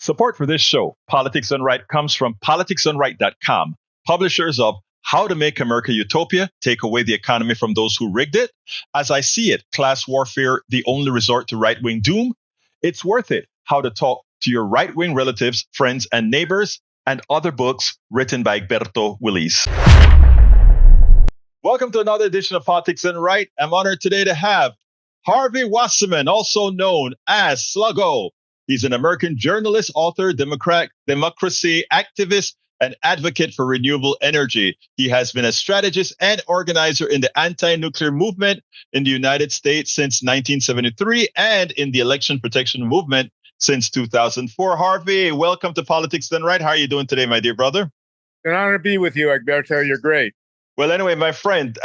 Support for this show, Politics Done Right, comes from politicsdoneright.com, publishers of How to Make America Utopia, Take Away the Economy from Those Who Rigged It, As I See It, Class Warfare, The Only Resort to Right-Wing Doom, It's Worth It, How to Talk to Your Right-Wing Relatives, Friends, and Neighbors, and other books written by Egberto, Willies. Welcome to another edition of Politics Done Right. I'm honored today to have Harvey Wasserman, also known as Sluggo. He's an American journalist, author, democracy activist, and advocate for renewable energy. He has been a strategist and organizer in the anti-nuclear movement in the United States since 1973 and in the election protection movement since 2004. Harvey, welcome to Politics Done Right. How are you doing today, my dear brother? An honor to be with you, Egberto. You're great. Well, anyway, my friend,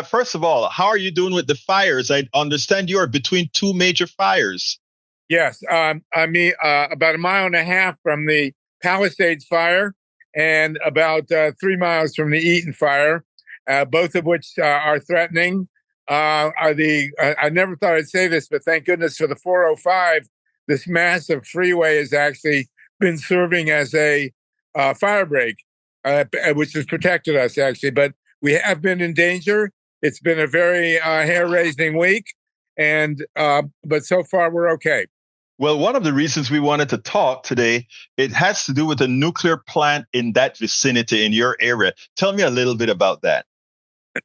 first of all, how are you doing with the fires? I understand you are between two major fires. Yes, about a mile and a half from the Palisades fire and about 3 miles from the Eaton fire, both of which are threatening. I never thought I'd say this, but thank goodness for the 405, this massive freeway has actually been serving as a fire break, which has protected us, actually. But we have been in danger. It's been a very hair-raising week, but so far we're okay. Well, one of the reasons we wanted to talk today, it has to do with a nuclear plant in that vicinity in your area. Tell me a little bit about that.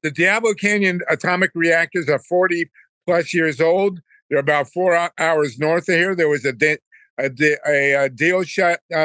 The Diablo Canyon atomic reactors are 40 plus years old. They're about 4 hours north of here. There was a deal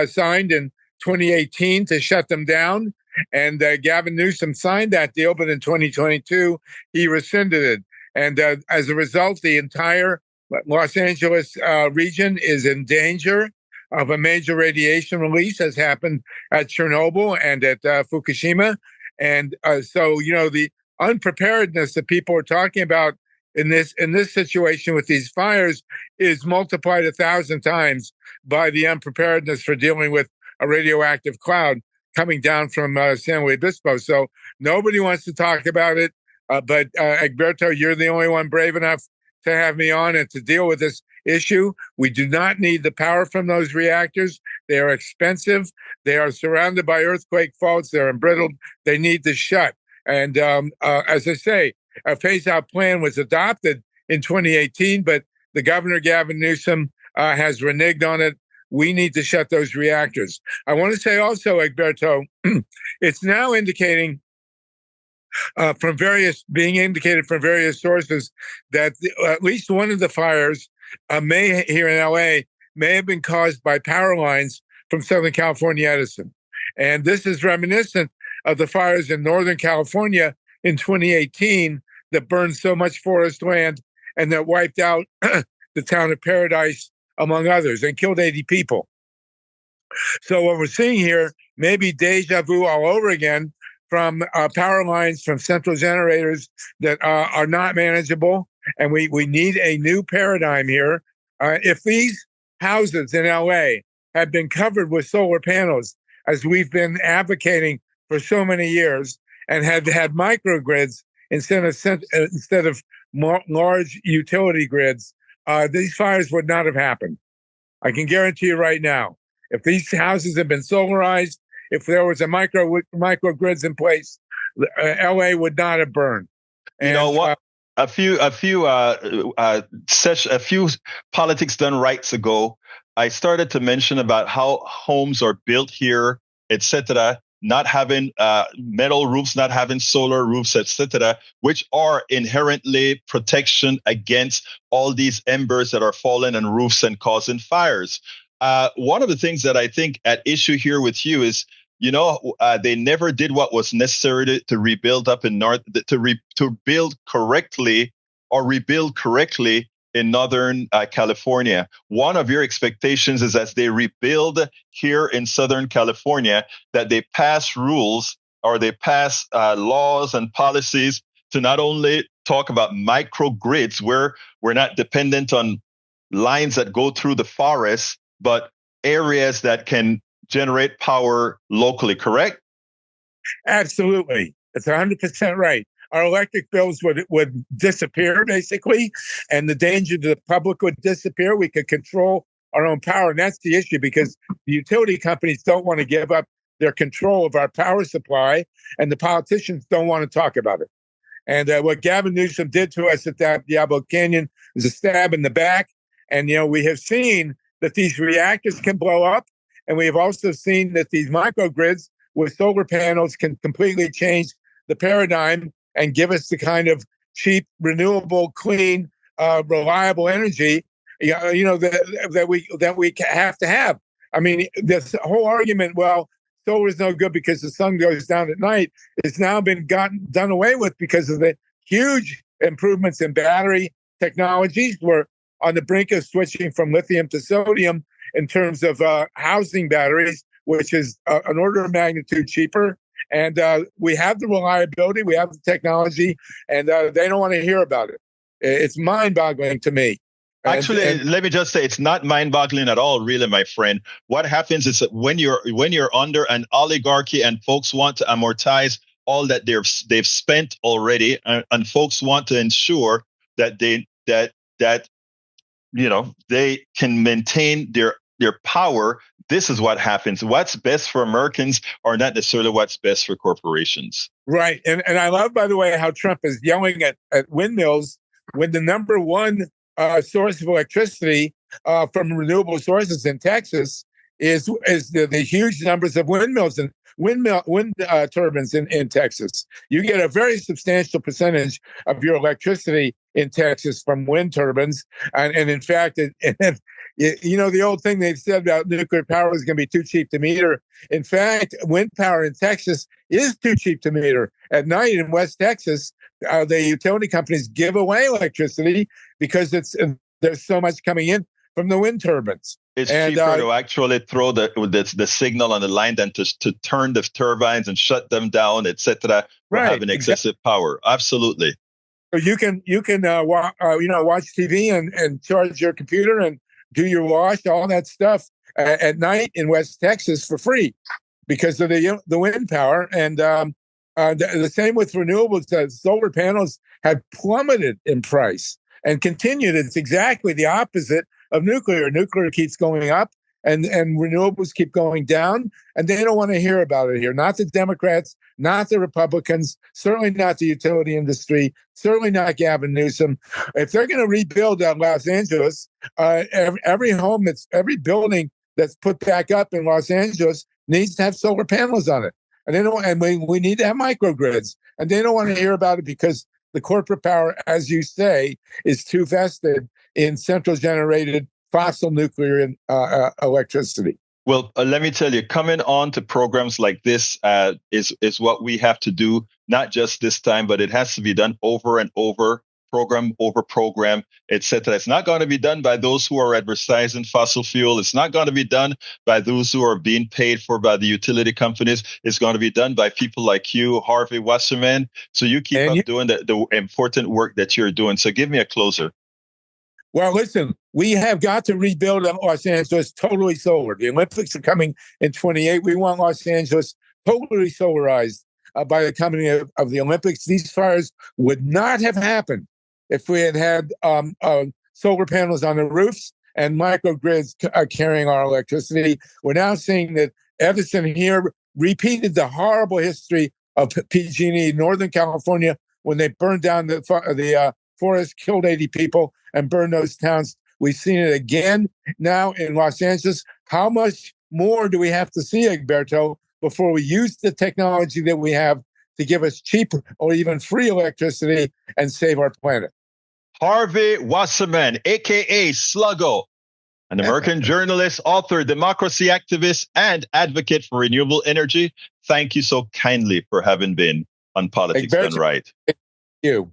signed in 2018 to shut them down. And Gavin Newsom signed that deal, but in 2022, he rescinded it. And as a result, the entire Los Angeles region is in danger of a major radiation release, as happened at Chernobyl and at Fukushima. And so, the unpreparedness that people are talking about in this situation with these fires is multiplied 1,000 times by the unpreparedness for dealing with a radioactive cloud coming down from San Luis Obispo. So nobody wants to talk about it. But Egberto, you're the only one brave enough to have me on and to deal with this issue. We do not need the power from those reactors. They are expensive. They are surrounded by earthquake faults. They're embrittled. They need to shut. And as I say, a phase-out plan was adopted in 2018, but the governor, Gavin Newsom, has reneged on it. We need to shut those reactors. I want to say also, Egberto, it's now indicating being indicated from various sources that at least one of the fires here in LA may have been caused by power lines from Southern California Edison. And this is reminiscent of the fires in Northern California in 2018 that burned so much forest land and that wiped out the town of Paradise, among others, and killed 80 people. So what we're seeing here may be deja vu all over again from power lines from central generators that are not manageable. And we need a new paradigm here. If these houses in LA had been covered with solar panels, as we've been advocating for so many years, and had microgrids instead of large utility grids, these fires would not have happened. I can guarantee you right now, if these houses had been solarized, if there was a microgrids in place, LA would not have burned. And, you know what? A few Politics Done Rights ago, I started to mention about how homes are built here, etc., not having metal roofs, not having solar roofs, etc., which are inherently protection against all these embers that are falling on roofs and causing fires. One of the things that I think at issue here with you is, they never did what was necessary to rebuild up in North, to build correctly or rebuild correctly in Northern California. One of your expectations is as they rebuild here in Southern California, that they pass rules or they pass laws and policies to not only talk about microgrids where we're not dependent on lines that go through the forest, but areas that can generate power locally, correct? Absolutely. It's 100% right. Our electric bills would disappear, basically, and the danger to the public would disappear. We could control our own power. And that's the issue, because the utility companies don't want to give up their control of our power supply, and the politicians don't want to talk about it. And what Gavin Newsom did to us at that Diablo Canyon is a stab in the back. And, we have seen that these reactors can blow up. And we have also seen that these microgrids with solar panels can completely change the paradigm and give us the kind of cheap, renewable, clean, reliable energy, that we have to have. I mean, this whole argument, well, solar is no good because the sun goes down at night, has now been done away with because of the huge improvements in battery technologies. We're on the brink of switching from lithium to sodium in terms of housing batteries, which is an order of magnitude cheaper. And we have the reliability, we have the technology, and they don't want to hear about it. It's mind-boggling to me. Actually, let me just say, it's not mind-boggling at all, really, my friend. What happens is that when you're under an oligarchy and folks want to amortize all that they've spent already, and folks want to ensure that they can maintain their power. This is what happens. What's best for Americans are not necessarily what's best for corporations. Right. And I love, by the way, how Trump is yelling at windmills when the number one source of electricity from renewable sources in Texas is the huge numbers of windmills and wind turbines in Texas. You get a very substantial percentage of your electricity in Texas from wind turbines. And in fact, the old thing they've said about nuclear power is going to be too cheap to meter. In fact, wind power in Texas is too cheap to meter. At night in West Texas, the utility companies give away electricity because there's so much coming in from the wind turbines. It's cheaper to actually throw the signal on the line than to turn the turbines and shut them down, etc. For having excessive power. Absolutely. So you can watch TV and charge your computer and do your wash, all that stuff at night in West Texas for free because of the wind power. And the same with renewables. Solar panels have plummeted in price and continued. It's exactly the opposite of nuclear. Nuclear keeps going up and renewables keep going down, and they don't want to hear about it here. Not the Democrats, not the Republicans, certainly not the utility industry, certainly not Gavin Newsom. If they're going to rebuild Los Angeles, every building that's put back up in Los Angeles needs to have solar panels on it. And we need to have microgrids. And they don't want to hear about it because the corporate power, as you say, is too vested in central generated fossil nuclear electricity. Well, let me tell you, coming on to programs like this is what we have to do, not just this time, but it has to be done over and over, program over program, etc. It's not going to be done by those who are advertising fossil fuel. It's not going to be done by those who are being paid for by the utility companies. It's going to be done by people like you, Harvey Wasserman. So you keep up doing the important work that you're doing. So give me a closer. Well, listen, we have got to rebuild Los Angeles totally solar. The Olympics are coming in 28. We want Los Angeles totally solarized by the coming of the Olympics. These fires would not have happened if we had solar panels on the roofs and microgrids carrying our electricity. We're now seeing that Edison here repeated the horrible history of PG&E in Northern California when they burned down the forest, killed 80 people, and burned those towns. We've seen it again now in Los Angeles. How much more do we have to see, Egberto, before we use the technology that we have to give us cheap or even free electricity and save our planet? Harvey Wasserman, a.k.a. Sluggo, an American journalist, author, democracy activist, and advocate for renewable energy. Thank you so kindly for having been on Politics Done Right. Thank you.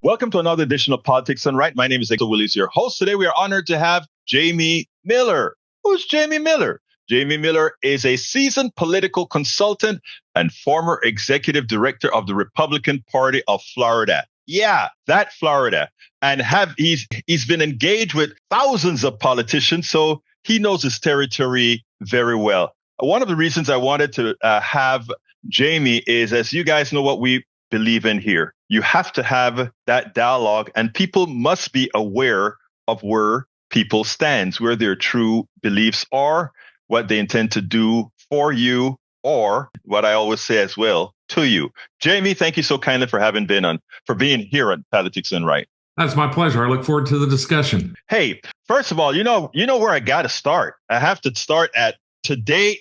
Welcome to another edition of Politics Done Right. My name is Willies, your host. Today, we are honored to have Jamie Miller. Who's Jamie Miller? Jamie Miller is a seasoned political consultant and former executive director of the Republican Party of Florida. Yeah, that Florida. And he's been engaged with thousands of politicians, so he knows his territory very well. One of the reasons I wanted to have Jamie is, as you guys know, what we believe in here. You have to have that dialogue, and people must be aware of where people stands, where their true beliefs are, what they intend to do for you, or what I always say as well, to you. Jamie, thank you so kindly for being here on Politics Done Right. That's my pleasure. I look forward to the discussion. Hey, first of all, you know where I got to start. I have to start at today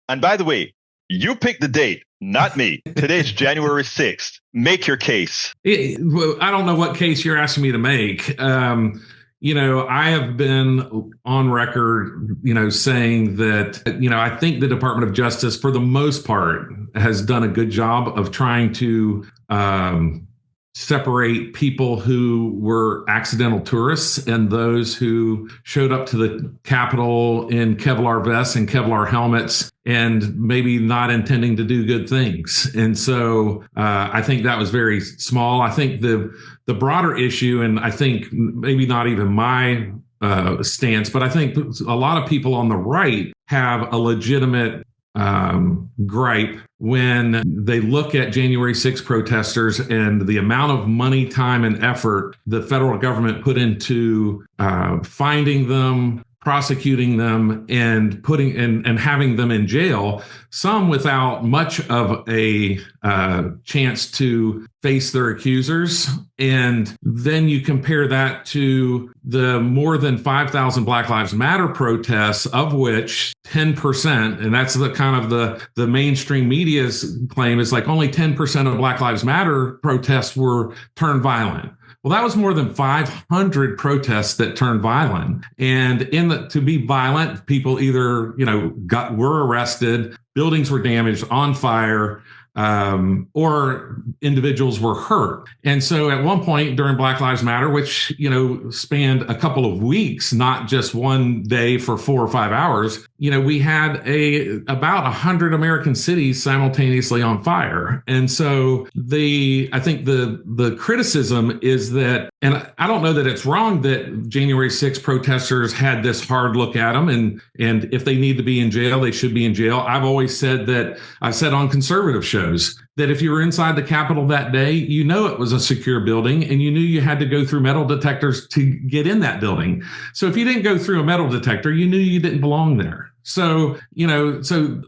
and by the way, you pick the date, not me. Today's January 6th. Make your case. I don't know what case you're asking me to make. I have been on record, saying that, I think the Department of Justice, for the most part, has done a good job of trying to separate people who were accidental tourists and those who showed up to the Capitol in Kevlar vests and Kevlar helmets and maybe not intending to do good things. And so I think that was very small. I think the broader issue, and I think maybe not even my stance, but I think a lot of people on the right have a legitimate gripe when they look at January 6th protesters and the amount of money, time, and effort the federal government put into finding them, prosecuting them, and putting and having them in jail, some without much of a chance to face their accusers. And then you compare that to the more than 5,000 Black Lives Matter protests, of which 10%, and that's the kind of the mainstream media's claim, is like only 10% of Black Lives Matter protests were turned violent. Well, that was more than 500 protests that turned violent. And to be violent, people either, were arrested, buildings were damaged, on fire, or individuals were hurt. And so at one point during Black Lives Matter, which, spanned a couple of weeks, not just one day for 4 or 5 hours, we had about 100 American cities simultaneously on fire. And so I think the criticism is that, and I don't know that it's wrong that January 6th protesters had this hard look at them, and if they need to be in jail, they should be in jail. I've always said that, I've said on conservative shows, that if you were inside the Capitol that day, it was a secure building, and you knew you had to go through metal detectors to get in that building. So if you didn't go through a metal detector, you knew you didn't belong there. So,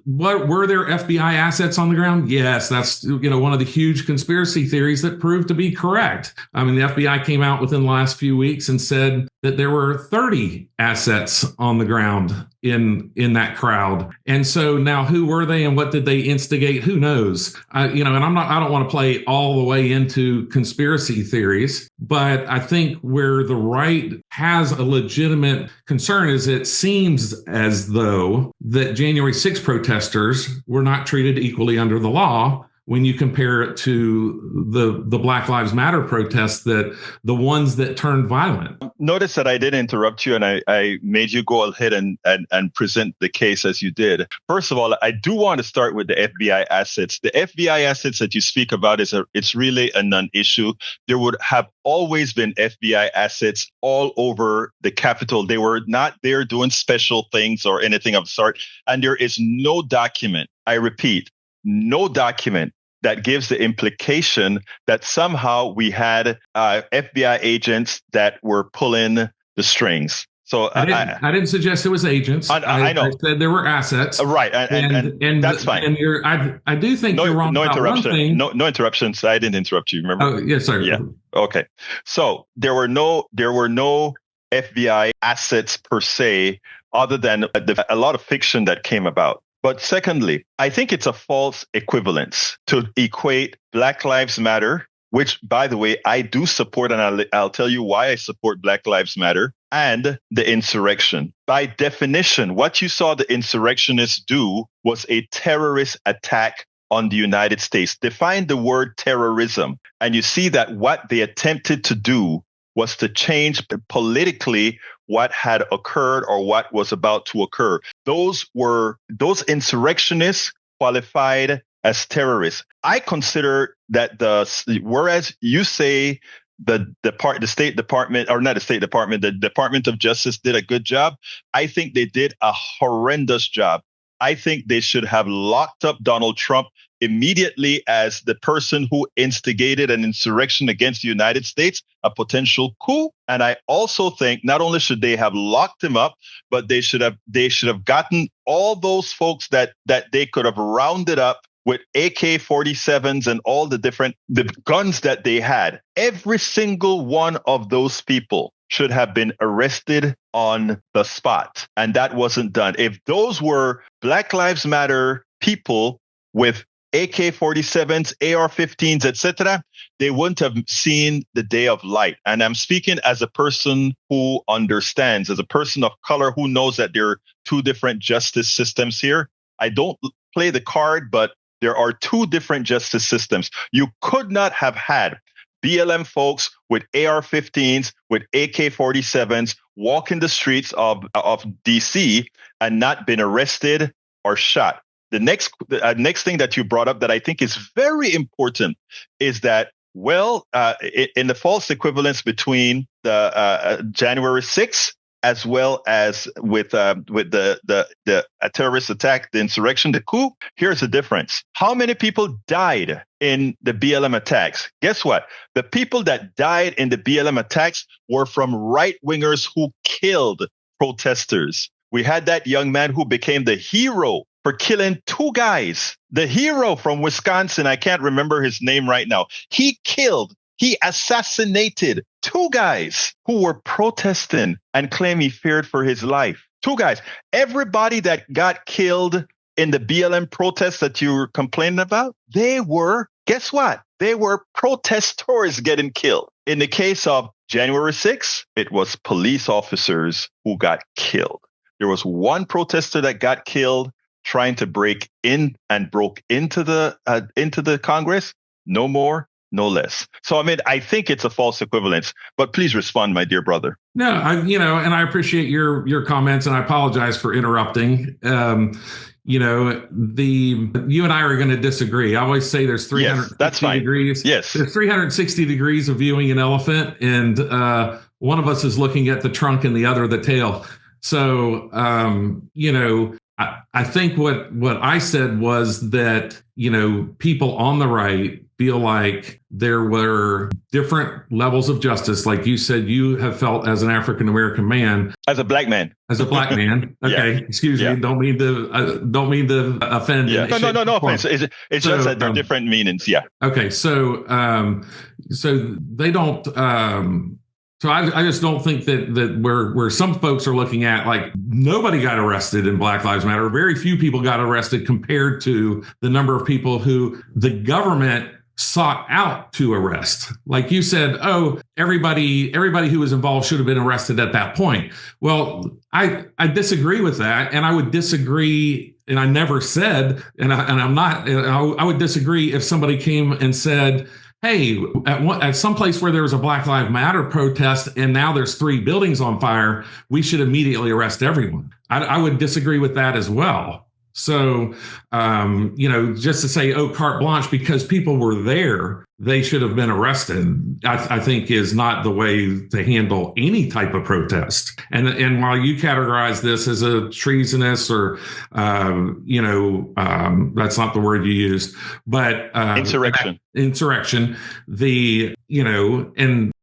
what were there FBI assets on the ground? Yes, that's, one of the huge conspiracy theories that proved to be correct. I mean, the FBI came out within the last few weeks and said that there were 30 assets on the ground in that crowd. And so now, who were they and what did they instigate? Who knows? And I don't want to play all the way into conspiracy theories, but I think where the right has a legitimate concern is it seems as though that January 6th protesters were not treated equally under the law when you compare it to the Black Lives Matter protests, that the ones that turned violent. Notice that I didn't interrupt you, and I made you go ahead and present the case as you did. First of all, I do want to start with the FBI assets. The FBI assets that you speak about it's really a non-issue. There would have always been FBI assets all over the Capitol. They were not there doing special things or anything of the sort. And there is no document, I repeat, no document that gives the implication that somehow we had FBI agents that were pulling the strings. So I didn't suggest it was agents. I know. I said there were assets. Right, and that's fine. And I do think you're wrong about one thing. No interruptions. I didn't interrupt you. Remember? Oh, yes, sir. Yeah. Okay. So there were no FBI assets per se, other than a lot of fiction that came about. But secondly, I think it's a false equivalence to equate Black Lives Matter, which, by the way, I do support, and I'll tell you why I support Black Lives Matter, and the insurrection. By definition, what you saw the insurrectionists do was a terrorist attack on the United States. Define the word terrorism, and you see that what they attempted to do was to change politically what had occurred or what was about to occur. Those insurrectionists qualified as terrorists. I consider that whereas you say the State Department, or not the State Department, the Department of Justice did a good job, I think they did a horrendous job. I think they should have locked up Donald Trump immediately as the person who instigated an insurrection against the United States, a potential coup. And I also think not only should they have locked him up, but they should have gotten all those folks that they could have rounded up with AK-47s and all the guns that they had. Every single one of those people should have been arrested on the spot. And that wasn't done. If those were Black Lives Matter people with AK-47s, AR-15s, etc., they wouldn't have seen the day of light. And I'm speaking as a person who understands, as a person of color who knows that there are two different justice systems here. I don't play the card, but there are two different justice systems. You could not have had BLM folks with AR-15s, with AK-47s walking the streets of DC and not been arrested or shot. The next thing that you brought up that I think is very important is that, in the false equivalence between the January 6th as well as with the terrorist attack, the insurrection, the coup, here's the difference. How many people died in the BLM attacks? Guess what? The people that died in the BLM attacks were from right-wingers who killed protesters. We had that young man who became the hero for killing two guys. The hero from Wisconsin, I can't remember his name right now. He assassinated two guys who were protesting and claimed he feared for his life. Two guys. Everybody that got killed in the BLM protests that you were complaining about, guess what? They were protesters getting killed. In the case of January 6th, it was police officers who got killed. There was one protester that got killed trying to break in and broke into the Congress. No more, no less. So, I think it's a false equivalence, but please respond, my dear brother. No, and I appreciate your comments, and I apologize for interrupting. You and I are going to disagree. I always say there's 360 degrees. Yes. There's 360 degrees of viewing an elephant, and one of us is looking at the trunk and the other the tail. So, I think what I said was that, people on the right feel like there were different levels of justice. Like you said, you have felt as an African-American man. As a black man. Okay. Yeah. Excuse me. Don't mean to offend. Yeah. No offense. It's just that there are different meanings. Yeah. Okay. So they don't, So I just don't think that where some folks are looking at, like, nobody got arrested in Black Lives Matter. Very few people got arrested compared to the number of people who the government sought out to arrest. Like you said, everybody who was involved should have been arrested at that point. Well, I disagree with that, and I would disagree. And I never said, I would disagree if somebody came and said, hey, at some place where there was a Black Lives Matter protest and now there's 3 buildings on fire, we should immediately arrest everyone. I would disagree with that as well. So, just to say, carte blanche, because people were there, they should have been arrested, I think is not the way to handle any type of protest. And while you categorize this as a treasonous or, that's not the word you used, but insurrection,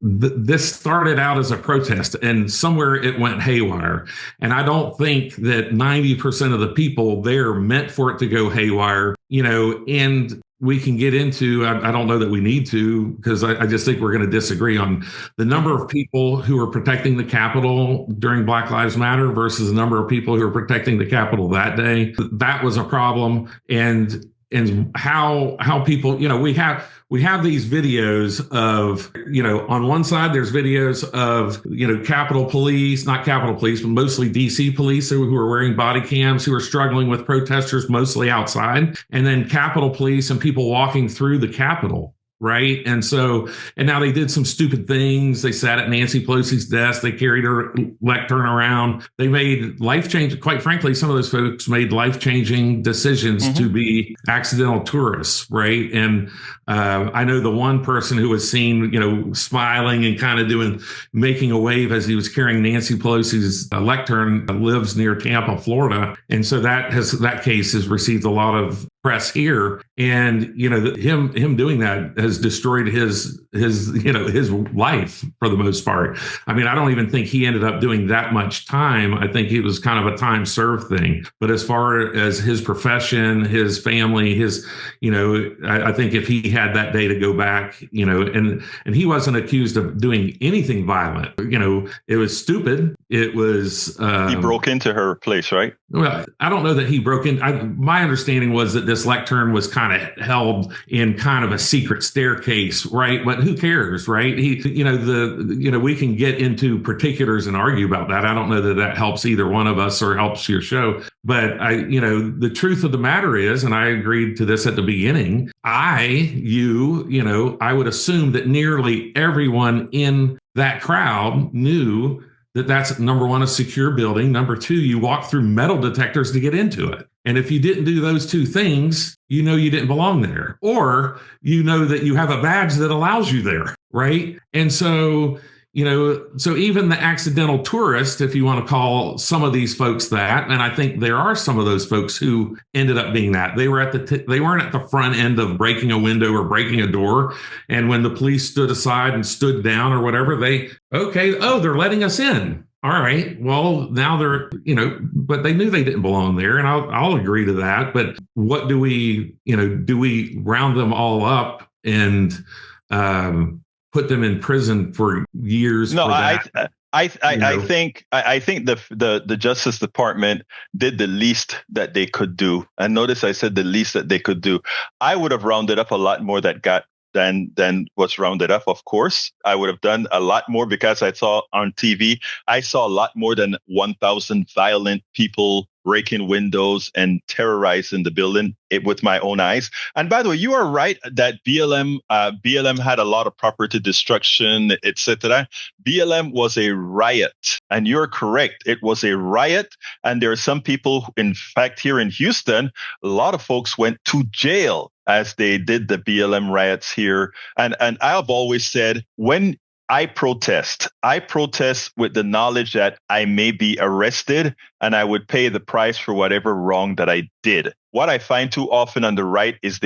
this started out as a protest and somewhere it went haywire. And I don't think that 90% of the people there meant for it to go haywire, and we can get into, I don't know that we need to, because I just think we're going to disagree on the number of people who are protecting the Capitol during Black Lives Matter versus the number of people who are protecting the Capitol that day. That was a problem. And how people, we have these videos of, on one side, there's videos of, Capitol Police, not Capitol Police, but mostly DC police who are wearing body cams, who are struggling with protesters mostly outside, and then Capitol Police and people walking through the Capitol. Right. And now they did some stupid things. They sat at Nancy Pelosi's desk. They carried her lectern around. They made life-changing, quite frankly, some of those folks made life-changing decisions to be accidental tourists. Right. And I know the one person who was seen, smiling and kind of making a wave as he was carrying Nancy Pelosi's lectern lives near Tampa, Florida. And so that case has received a lot of press here. And, him doing that has destroyed his life for the most part. I mean, I don't even think he ended up doing that much time. I think it was kind of a time served thing. But as far as his profession, his family, I think if he had that day to go back, and he wasn't accused of doing anything violent. It was stupid. It was he broke into her place, right? Well, I don't know that he broke in. My understanding was that this lectern was kind of held in kind of a secret staircase, right? But who cares, right? We can get into particulars and argue about that. I don't know that helps either one of us or helps your show. But the truth of the matter is, and I agreed to this at the beginning, I would assume that nearly everyone in that crowd knew that that's, number one, a secure building. Number two, you walk through metal detectors to get into it. And if you didn't do those two things, you didn't belong there. Or that you have a badge that allows you there, right? And so, so even the accidental tourist, if you want to call some of these folks that, and I think there are some of those folks who ended up being that, they weren't at the front end of breaking a window or breaking a door. And when the police stood aside and stood down or whatever, they're letting us in. All right. Well, now they're, but they knew they didn't belong there. And I'll agree to that. But what do we round them all up and, put them in prison for years? No, I think the Justice Department did the least that they could do. And notice I said the least that they could do. I would have rounded up a lot more than what's rounded up. Of course, I would have done a lot more because I saw on TV, I saw a lot more than 1,000 violent people breaking windows and terrorizing the building with my own eyes. And by the way, you are right that BLM had a lot of property destruction, etc. BLM was a riot, and you're correct. It was a riot, and there are some people, in fact, here in Houston, a lot of folks went to jail as they did the BLM riots here. And I've always said, when I protest with the knowledge that I may be arrested and I would pay the price for whatever wrong that I did. What I find too often on the right is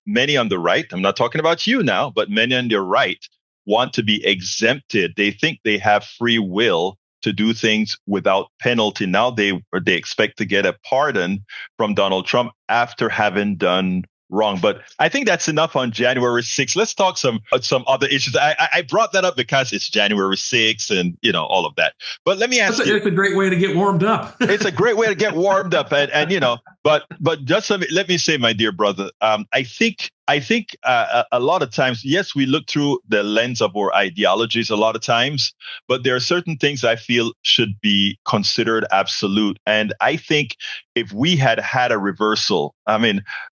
many on the right, I'm not talking about you now, but many on the right want to be exempted. They think they have free will to do things without penalty. Now they expect to get a pardon from Donald Trump after having done wrong. But I think that's enough on January 6th. Let's talk some other issues. I brought that up because it's January 6th and, all of that. But let me ask you. It's a great way to get warmed up. It's a great way to get warmed up. And but just let me say, my dear brother, I think a lot of times, yes, we look through the lens of our ideologies a lot of times, but there are certain things I feel should be considered absolute. And I think if we had a reversal,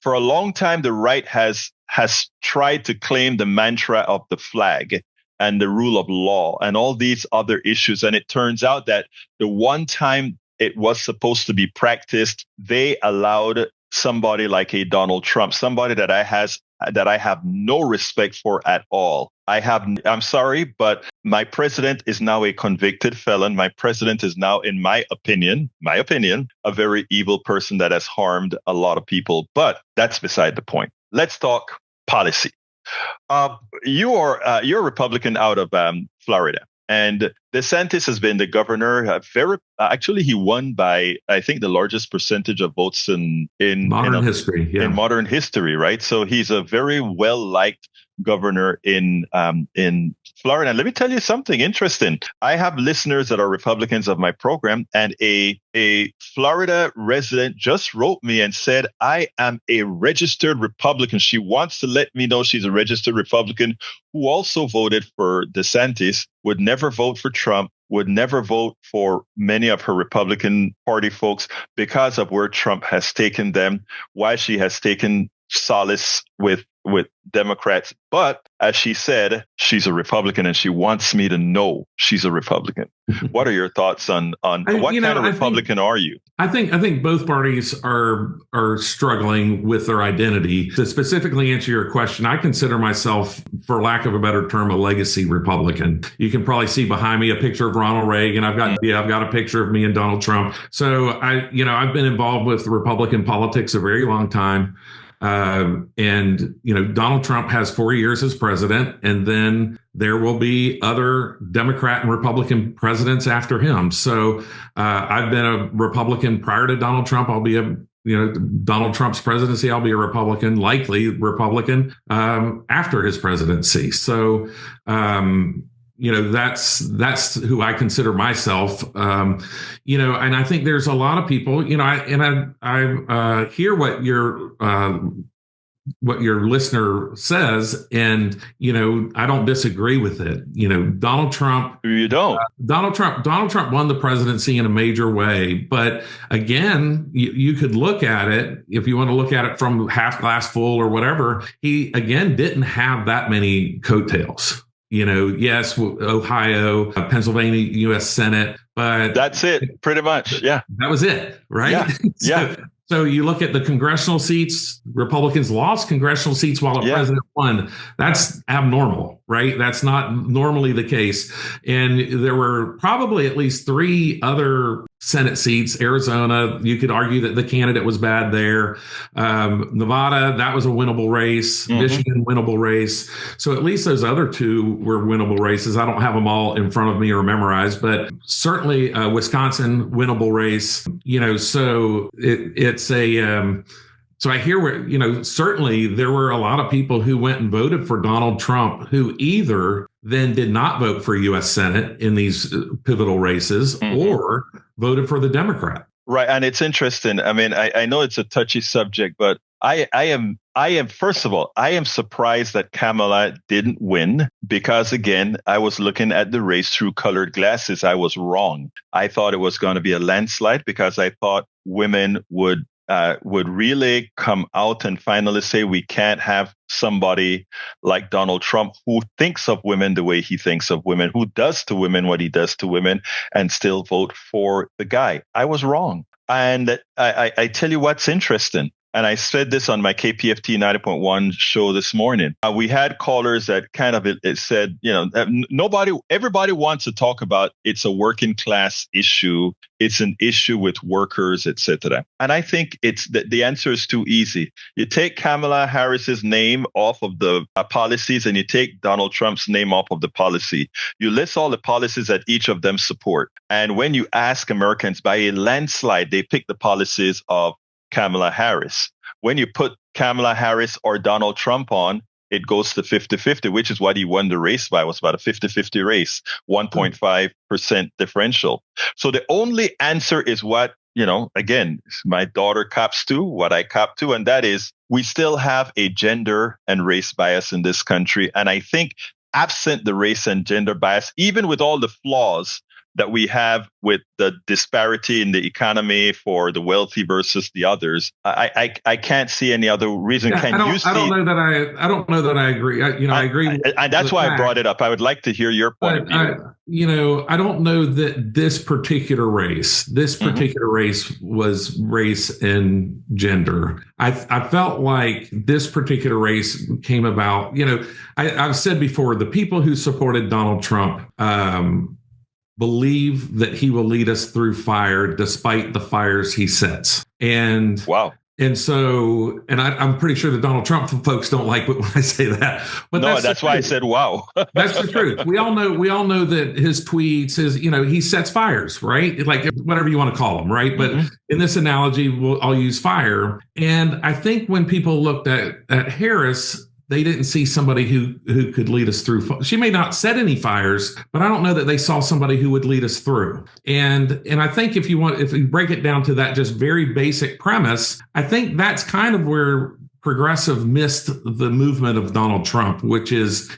for a long time, the right has tried to claim the mantra of the flag and the rule of law and all these other issues. And it turns out that the one time it was supposed to be practiced, they allowed somebody like a Donald Trump, somebody that I have no respect for at all. I'm sorry, but my president is now a convicted felon. My president is now, in my opinion, a very evil person that has harmed a lot of people. But that's beside the point. Let's talk policy. You're a Republican out of Florida. And DeSantis has been the governor. Actually, he won by, I think, the largest percentage of votes in modern history. Yeah. In modern history, right? So he's a very well-liked governor in Florida. And let me tell you something interesting. I have listeners that are Republicans of my program, and a Florida resident just wrote me and said, I am a registered Republican. She wants to let me know she's a registered Republican who also voted for DeSantis, would never vote for Trump, would never vote for many of her Republican Party folks because of where Trump has taken them, why she has taken solace with with Democrats. But as she said, she's a Republican and she wants me to know she's a Republican. What are your thoughts on what kind of Republican are you? I think both parties are struggling with their identity. To specifically answer your question, I consider myself, for lack of a better term, a legacy Republican. You can probably see behind me a picture of Ronald Reagan. I've got a picture of me and Donald Trump. So I've been involved with Republican politics a very long time. And Donald Trump has 4 years as president, and then there will be other Democrat and Republican presidents after him. So I've been a Republican prior to Donald Trump. I'll be Donald Trump's presidency, I'll be a Republican, likely Republican after his presidency. So that's who I consider myself. And I think there's a lot of people, I hear what your listener says, and I don't disagree with it. Donald Trump. You don't. Donald Trump won the presidency in a major way, but again, you could look at it if you want to look at it from half glass full or whatever. He again didn't have that many coattails. Yes, Ohio, Pennsylvania, U.S. Senate, but that's it, pretty much. Yeah, that was it, right? Yeah. So you look at the congressional seats, Republicans lost congressional seats while a president won. That's abnormal, right? That's not normally the case. And there were probably at least 3 other Senate seats. Arizona, you could argue that the candidate was bad there. Nevada, that was a winnable race. Mm-hmm. Michigan, winnable race. So at least those other 2 were winnable races. I don't have them all in front of me or memorized, but certainly Wisconsin, winnable race. So it's a... So I hear where, certainly there were a lot of people who went and voted for Donald Trump who either then did not vote for U.S. Senate in these pivotal races, mm-hmm. or voted for the Democrat. Right. And it's interesting. I mean, I know it's a touchy subject, but I am first of all, I am surprised that Kamala didn't win because, again, I was looking at the race through colored glasses. I was wrong. I thought it was going to be a landslide because I thought women would really come out and finally say we can't have somebody like Donald Trump who thinks of women the way he thinks of women, who does to women what he does to women, and still vote for the guy. I was wrong. And I tell you what's interesting. And I said this on my KPFT 90.1 show this morning. We had callers that kind of it said, everybody wants to talk about it's a working class issue. It's an issue with workers, etc. And I think the answer is too easy. You take Kamala Harris's name off of the policies and you take Donald Trump's name off of the policy. You list all the policies that each of them support. And when you ask Americans by a landslide, they pick the policies of Kamala Harris. When you put Kamala Harris or Donald Trump on, it goes to 50-50, which is what he won the race by. It was about a 50-50 race, 1.5% differential. So the only answer is what, again, my daughter cops to, what I cop to, and that is we still have a gender and race bias in this country. And I think absent the race and gender bias, even with all the flaws that we have with the disparity in the economy for the wealthy versus the others, I can't see any other reason. I don't know that I agree. I agree, and that's why I brought it up. I would like to hear your point of view. I don't know that this particular race was race and gender. I felt like this particular race came about. I've said before, the people who supported Donald Trump believe that he will lead us through fire despite the fires he sets. And wow. And so, I'm pretty sure the Donald Trump folks don't like it when I say that. But no, that's why I said wow. That's the truth. We all know that his tweets, he sets fires, right? Like whatever you want to call them, right? But in this analogy, I'll use fire. And I think when people looked at Harris, they didn't see somebody who could lead us through. She may not set any fires, but I don't know that they saw somebody who would lead us through. And I think if you break it down to that just very basic premise, I think that's kind of where progressive missed the movement of Donald Trump, which is,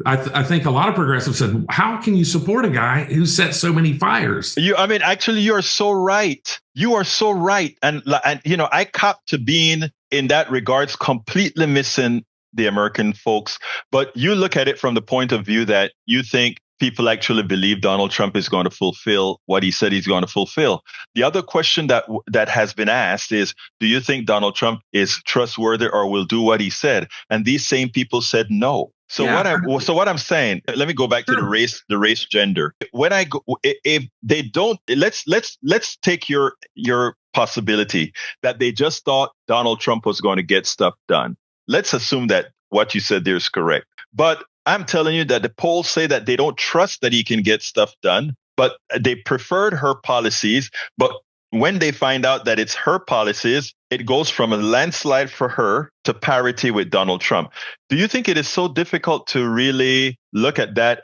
I think a lot of progressives said, how can you support a guy who sets so many fires? Actually, you are so right. You are so right. And I cop to being in that regards completely missing the American folks. But you look at it from the point of view that you think people actually believe Donald Trump is going to fulfill what he said he's going to fulfill. The other question that has been asked is, do you think Donald Trump is trustworthy or will do what he said? And these same people said no. So what I'm saying, let me go back to the race gender. When I go, if they don't, let's take your possibility that they just thought Donald Trump was going to get stuff done. Let's assume that what you said there is correct. But I'm telling you that the polls say that they don't trust that he can get stuff done, but they preferred her policies. But when they find out that it's her policies, it goes from a landslide for her to parity with Donald Trump. Do you think it is so difficult to really look at that?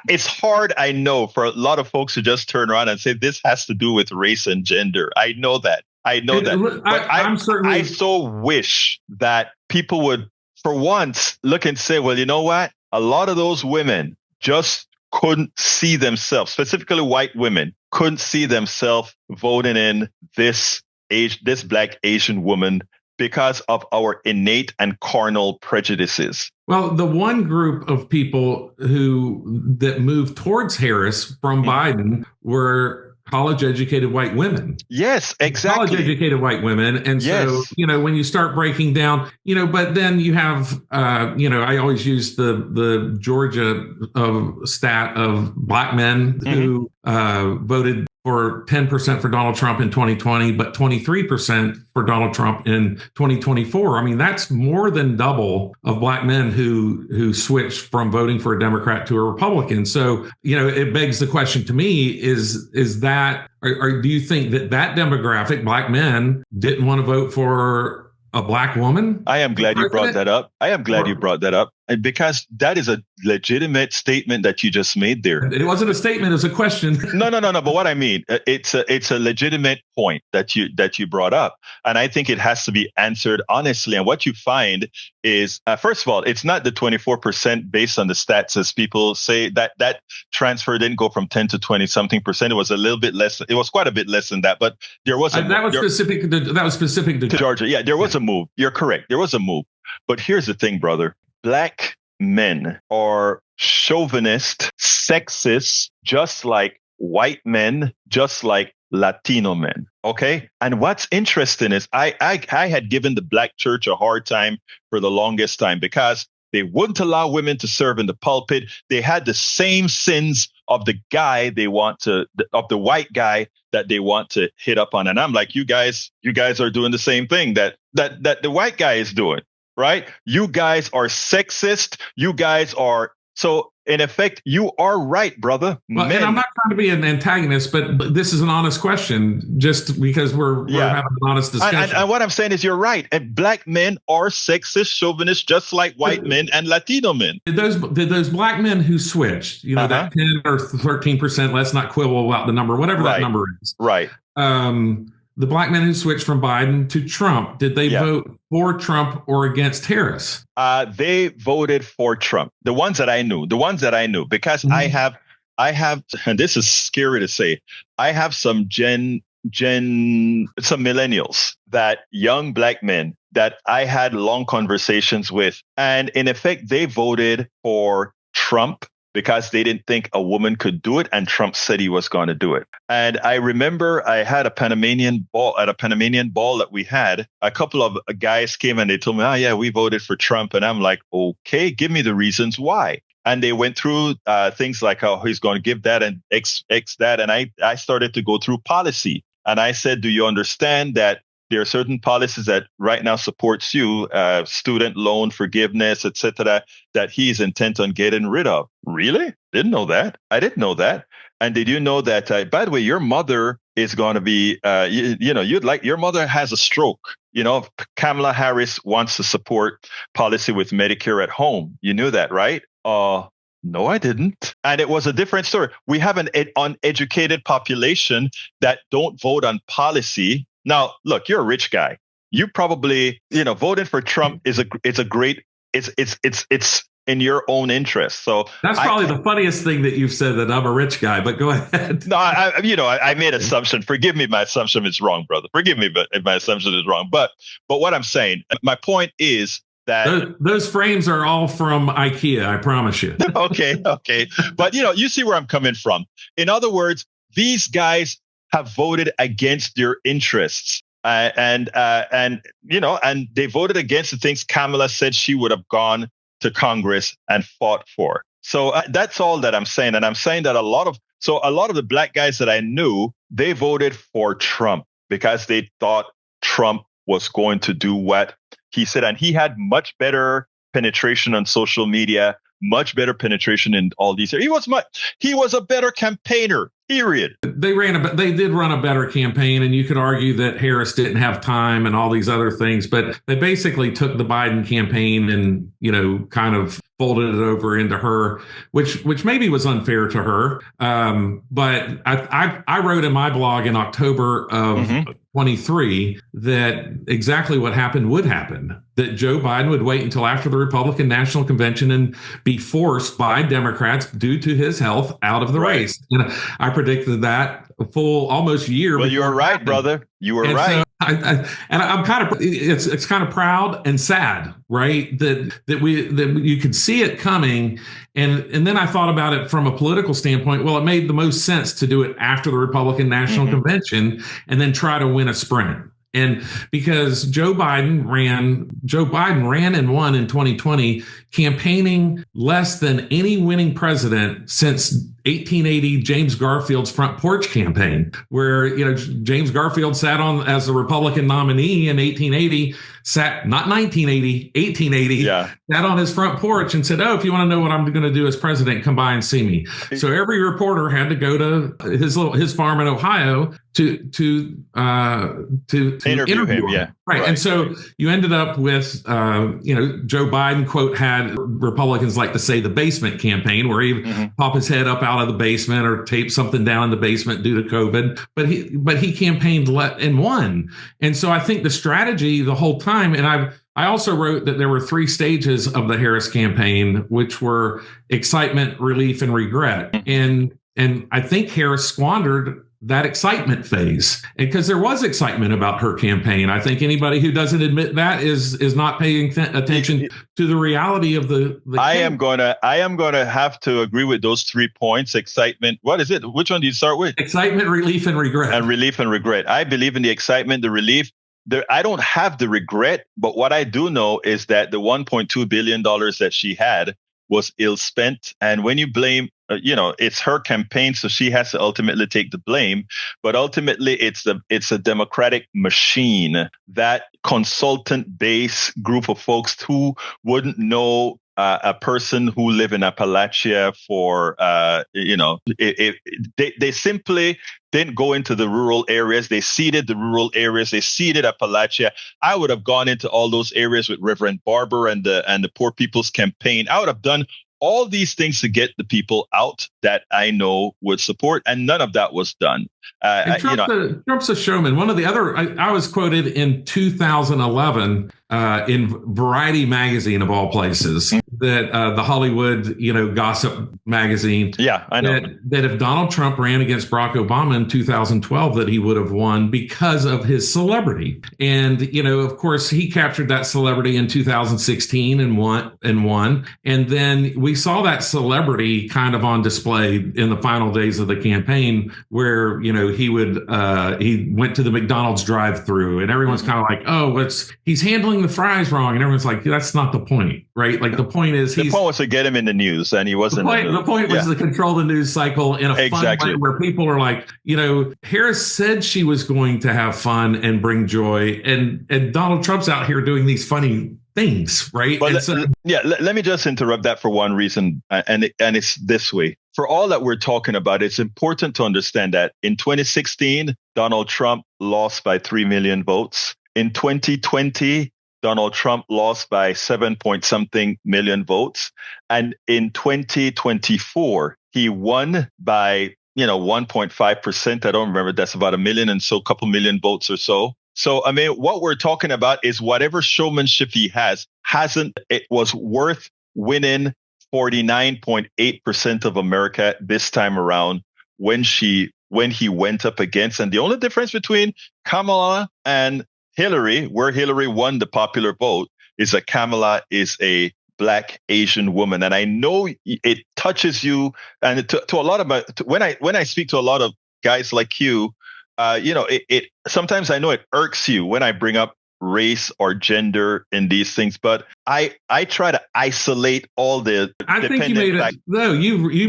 It's hard, I know, for a lot of folks to just turn around and say this has to do with race and gender. I know that. But I so wish that people would, for once, look and say, well, you know what? A lot of those women just couldn't see themselves, specifically white women, couldn't see themselves voting in this Black Asian woman because of our innate and carnal prejudices. Well, the one group of people that moved towards Harris from Biden were college-educated white women. Yes, exactly. College-educated white women. And so, when you start breaking down, but then you have, I always use the Georgia stat of Black men who voted for 10% for Donald Trump in 2020, but 23% for Donald Trump in 2024. I mean, that's more than double of Black men who switched from voting for a Democrat to a Republican. So, it begs the question to me, is that, or do you think that demographic, Black men, didn't want to vote for a Black woman? I am glad you brought that up. Because that is a legitimate statement that you just made there. It wasn't a statement, it was a question. No. But what I mean, it's a legitimate point that you brought up. And I think it has to be answered honestly. And what you find is, first of all, it's not the 24% based on the stats as people say. That transfer didn't go from 10 to 20 something percent. It was a little bit less. It was quite a bit less than that. But there was specific to Georgia. Yeah, there was a move. You're correct. There was a move. But here's the thing, brother. Black men are chauvinist, sexist, just like white men, just like Latino men. Okay. And what's interesting is I had given the Black church a hard time for the longest time because they wouldn't allow women to serve in the pulpit. They had the same sins of the white guy that they want to hit up on. And I'm like, you guys are doing the same thing that the white guy is doing. Right? You guys are sexist. You guys are. So in effect, you are right, brother. Well, and I'm not trying to be an antagonist, but this is an honest question just because we're having an honest discussion. And what I'm saying is you're right. And Black men are sexist, chauvinist, just like white men and Latino men. Did those Black men who switched, that 10 or 13%, let's not quibble about the number, whatever that number is. Right. The Black men who switched from Biden to Trump, did they vote for Trump or against Harris? They voted for Trump. The ones that I knew, because I have, and this is scary to say, I have some millennials, that young Black men that I had long conversations with. And in effect, they voted for Trump because they didn't think a woman could do it, and Trump said he was going to do it. And I remember I had a Panamanian ball that we had. A couple of guys came and they told me, we voted for Trump. And I'm like, okay, give me the reasons why. And they went through things like how he's going to give that and X that. And I started to go through policy. And I said, do you understand that there are certain policies that right now supports you, student loan forgiveness, etc., that he's intent on getting rid of? Really? Didn't know that. I didn't know that. And did you know that, by the way, your mother is going to be, your mother has a stroke. Kamala Harris wants to support policy with Medicare at home. You knew that, right? No, I didn't. And it was a different story. We have an uneducated population that don't vote on policy. Now, look, you're a rich guy. You probably, voting for Trump it's in your own interest. So that's probably the funniest thing that you've said, that I'm a rich guy, but go ahead. No, I made an assumption. Forgive me. My assumption is wrong, brother. Forgive me, but my assumption is wrong. But what I'm saying, my point is that those frames are all from IKEA, I promise you. okay. But you see where I'm coming from. In other words, these guys have voted against their interests. And they voted against the things Kamala said she would have gone to Congress and fought for. So that's all that I'm saying. And I'm saying that a lot of the black guys that I knew, they voted for Trump because they thought Trump was going to do what he said. And he had much better penetration on social media, much better penetration in all these areas. He was a better campaigner, period. They did run a better campaign, and you could argue that Harris didn't have time and all these other things, but they basically took the Biden campaign and, kind of folded it over into her, which maybe was unfair to her. But I wrote in my blog in October of 23 that exactly what happened would happen, that Joe Biden would wait until after the Republican National Convention and be forced by Democrats due to his health out of the race. And I predicted that a full almost year. Well, you were right, brother. You were right. So I'm kind of, it's kind of proud and sad, right? That you could see it coming. And then I thought about it from a political standpoint. Well, it made the most sense to do it after the Republican National Convention and then try to win a sprint. And because Joe Biden ran and won in 2020, campaigning less than any winning president since 1880 James Garfield's front porch campaign, where James Garfield sat on as a Republican nominee in 1880, not 1980, 1880, sat on his front porch and said, "Oh, if you want to know what I'm going to do as president, come by and see me." So every reporter had to go to his farm in Ohio to interview him. Yeah. Right. And so you ended up with, Joe Biden, quote, had Republicans like to say the basement campaign, where he'd pop his head up out of the basement or tape something down in the basement due to COVID. But he campaigned and won. And so I think the strategy the whole time, and I also wrote that there were 3 stages of the Harris campaign, which were excitement, relief, and regret. And I think Harris squandered that excitement phase, because there was excitement about her campaign. I think anybody who doesn't admit that is not paying attention to the reality of the I am going to have to agree with those 3 points. Excitement. What is it? Which one do you start with? Excitement, relief, and regret. And relief and regret. I believe in the excitement, the relief. I don't have the regret, but what I do know is that the $1.2 billion that she had was ill spent. And when you blame, it's her campaign, so she has to ultimately take the blame. But ultimately, it's a Democratic machine, that consultant-based group of folks who wouldn't know a person who live in Appalachia for, they simply didn't go into the rural areas. They seeded the rural areas. They seeded Appalachia. I would have gone into all those areas with Reverend Barber and the Poor People's Campaign. I would have done all these things to get the people out that I know would support, and none of that was done. Trump's a showman. One of the other, I was quoted in 2011 in Variety magazine, of all places, that the Hollywood, gossip magazine. Yeah, I know. That if Donald Trump ran against Barack Obama in 2012, that he would have won because of his celebrity. And, of course, he captured that celebrity in 2016 and won. And then we saw that celebrity kind of on display in the final days of the campaign, where, he went to the McDonald's drive-through, and everyone's kind of like, "Oh, he's handling the fries wrong," and everyone's like, "That's not the point, right?" Like the point is, the point was to get him in the news, and he wasn't. The point was to control the news cycle in a fun way, where people are like, Harris said she was going to have fun and bring joy, and Donald Trump's out here doing these funny things, right? But let me just interrupt that for one reason, and it's this way. For all that we're talking about, it's important to understand that in 2016, Donald Trump lost by 3 million votes. In 2020, Donald Trump lost by 7-point-something million votes. And in 2024, he won by 1.5%. I don't remember. That's about a million and so, couple million votes or so. So, what we're talking about is whatever showmanship he it was worth winning 49.8% of America this time around when he went up against. And the only difference between Kamala and Hillary, where Hillary won the popular vote, is that Kamala is a Black Asian woman. And I know it touches you. And to a lot of when I speak to a lot of guys like you, it sometimes I know it irks you when I bring up race or gender in these things, but I try to isolate all the. I think you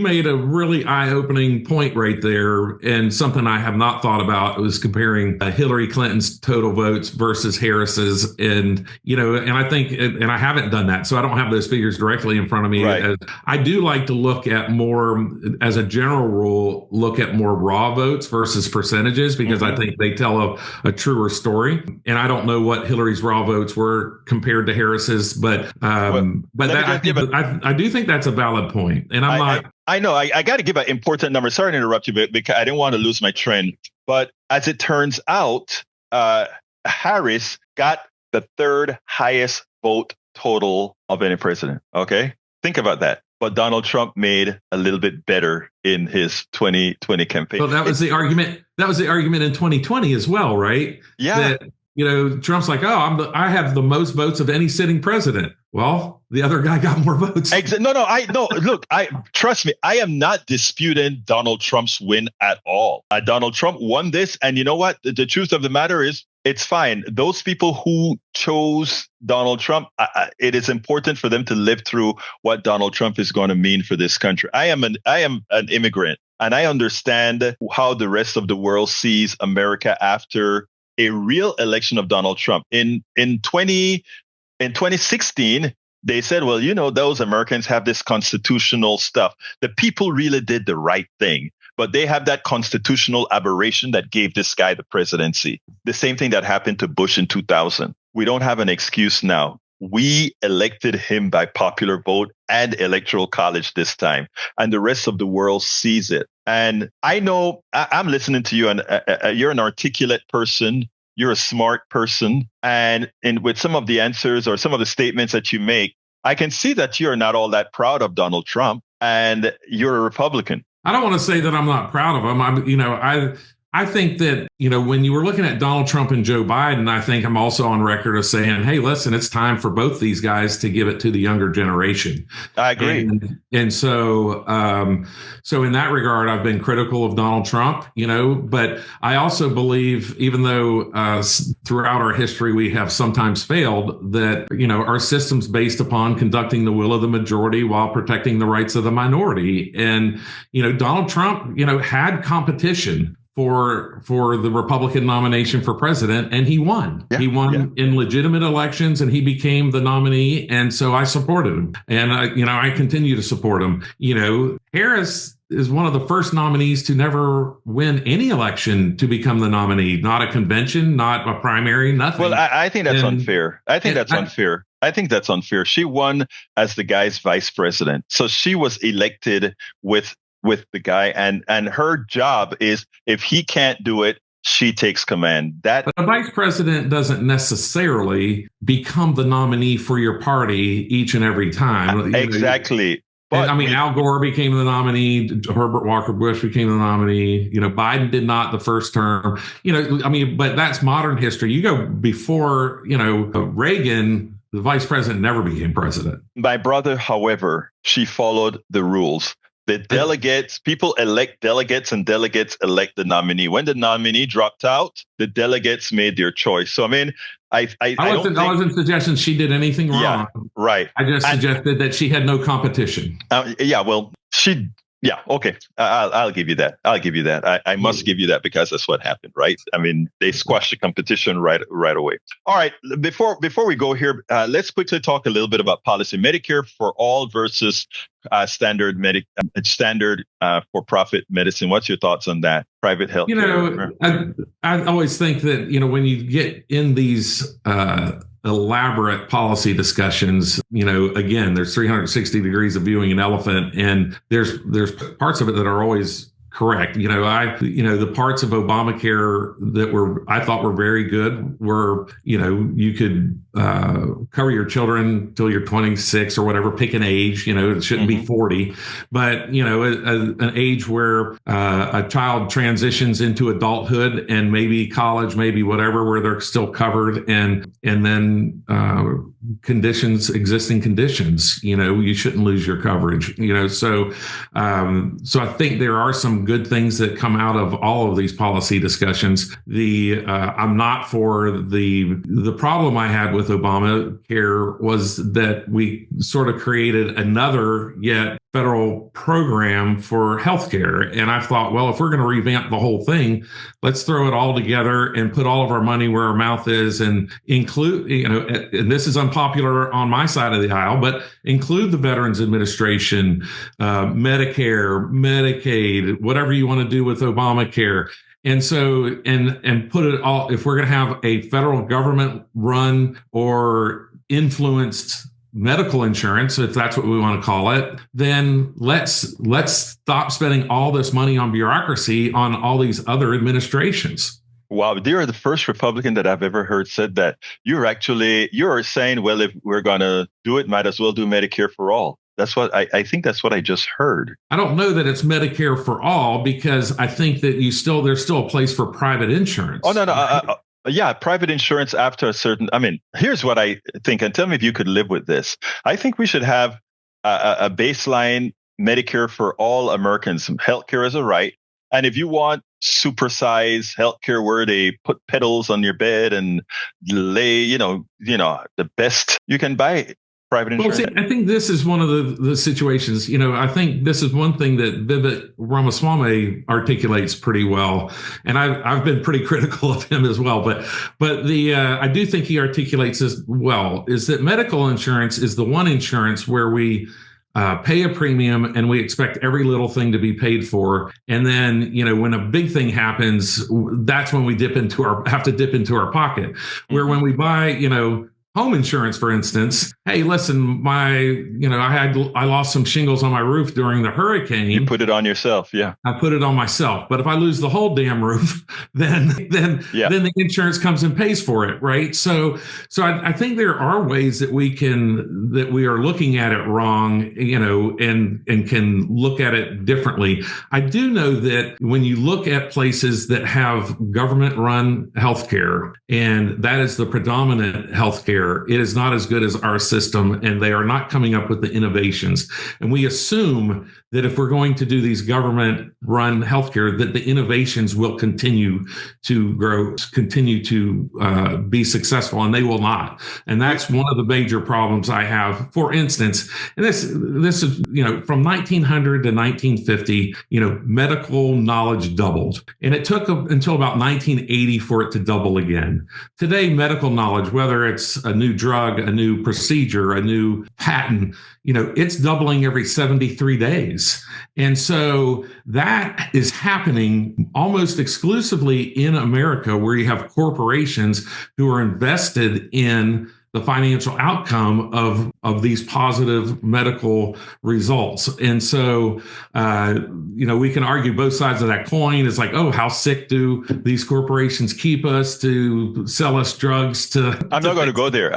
made a really eye-opening point right there, and something I have not thought about was comparing Hillary Clinton's total votes versus Harris's, and I think, and I haven't done that, so I don't have those figures directly in front of me. Right. I do like to look at more, as a general rule, look at more raw votes versus percentages, because I think they tell a truer story. And I don't know what Hillary's raw votes were compared to Harris's, but I do think that's a valid point. And I know I got to give an important number. Sorry to interrupt you, but because I didn't want to lose my trend. But as it turns out, Harris got the third highest vote total of any president. Okay, think about that. But Donald Trump made a little bit better in his 2020 campaign. Well, that was the argument. That was the argument in 2020 as well, right? Yeah. Trump's like, I have the most votes of any sitting president. Well, the other guy got more votes. No. Look, trust me, I am not disputing Donald Trump's win at all. Donald Trump won this. And you know what? The truth of the matter is, it's fine. Those people who chose Donald Trump, it is important for them to live through what Donald Trump is going to mean for this country. I am an immigrant, and I understand how the rest of the world sees America after a real election of Donald Trump. In 2016, they said, well, those Americans have this constitutional stuff. The people really did the right thing, but they have that constitutional aberration that gave this guy the presidency. The same thing that happened to Bush in 2000. We don't have an excuse now. We elected him by popular vote and electoral college this time, and the rest of the world sees it. And I know I'm listening to you, and you're an articulate person. You're a smart person. And with some of the answers or some of the statements that you make, I can see that you're not all that proud of Donald Trump, and you're a Republican. I don't want to say that I'm not proud of him. I think that, when you were looking at Donald Trump and Joe Biden, I think I'm also on record of saying, hey, listen, it's time for both these guys to give it to the younger generation. I agree. And so in that regard, I've been critical of Donald Trump, but I also believe, even though throughout our history we have sometimes failed, that, our system's based upon conducting the will of the majority while protecting the rights of the minority. And, Donald Trump, had competition for the Republican nomination for president, and he won. Yeah, he won in legitimate elections, and he became the nominee. And so I supported him, and I continue to support him. Harris is one of the first nominees to never win any election to become the nominee, not a convention, not a primary, nothing. Well, I think that's unfair. I think that's unfair. She won as the guy's vice president. So she was elected with the guy, and her job is, if he can't do it, she takes command. But a vice president doesn't necessarily become the nominee for your party each and every time. Exactly. But Al Gore became the nominee. Herbert Walker Bush became the nominee. Biden did not the first term. But that's modern history. You go before, Reagan, the vice president never became president. My brother, however, she followed the rules. The delegates, people elect delegates, and delegates elect the nominee. When the nominee dropped out, the delegates made their choice. So, I wasn't suggesting she did anything wrong. Yeah, right. I just suggested that she had no competition. Okay. I'll give you that. I must give you that, because that's what happened, right? They squashed the competition right away. All right. Before we go here, let's quickly talk a little bit about policy. Medicare for all versus standard for-profit medicine. What's your thoughts on that? Private health care. I always think that, when you get in these elaborate policy discussions, again, there's 360 degrees of viewing an elephant, and there's parts of it that are always correct. The parts of Obamacare that I thought were very good were, you could cover your children till you're 26 or whatever, pick an age, it shouldn't be 40, but, an age where a child transitions into adulthood and maybe college, maybe whatever, where they're still covered, and then existing conditions, you shouldn't lose your coverage, so I think there are some good things that come out of all of these policy discussions. I'm not for the problem I had with Obamacare was that we sort of created another yet federal program for healthcare. And I thought, well, if we're going to revamp the whole thing, let's throw it all together and put all of our money where our mouth is and include, and this is unpopular on my side of the aisle, but include the Veterans Administration, Medicare, Medicaid, whatever you want to do with Obamacare. And so, and put it all, if we're going to have a federal government run or influenced medical insurance, if that's what we want to call it, then let's stop spending all this money on bureaucracy on all these other administrations. Wow, you're the first Republican that I've ever heard said that. You're saying, well, if we're going to do it, might as well do Medicare for all. That's what I think that's what I just heard. I don't know that it's Medicare for all, because I think that there's still a place for private insurance. Oh, no. Yeah, private insurance after a certain, here's what I think, and tell me if you could live with this. I think we should have a baseline Medicare for all Americans. Healthcare is a right. And if you want supersize healthcare where they put pedals on your bed and lay, the best, you can buy private insurance. Well, see, I think this is one of the situations, I think this is one thing that Vivek Ramaswamy articulates pretty well. And I've been pretty critical of him as well. But I do think he articulates this well, is that medical insurance is the one insurance where we pay a premium and we expect every little thing to be paid for. And then, when a big thing happens, that's when we have to dip into our pocket. Where when we buy, home insurance, for instance, hey, listen, I lost some shingles on my roof during the hurricane. You put it on yourself, yeah. I put it on myself. But if I lose the whole damn roof, then the insurance comes and pays for it, right? So I think there are ways that we are looking at it wrong, and can look at it differently. I do know that when you look at places that have government-run healthcare, and that is the predominant healthcare, it is not as good as our system, and they are not coming up with the innovations. And we assume that if we're going to do these government-run healthcare, that the innovations will continue to grow, continue to be successful, and they will not. And that's one of the major problems I have. For instance, and this is, from 1900 to 1950, medical knowledge doubled, and it took until about 1980 for it to double again. Today, medical knowledge, whether it's a new drug, a new procedure, a new patent, it's doubling every 73 days. And so that is happening almost exclusively in America, where you have corporations who are invested in the financial outcome of these positive medical results. And so, we can argue both sides of that coin. It's like, oh, how sick do these corporations keep us to sell us drugs to? I'm not going to go there.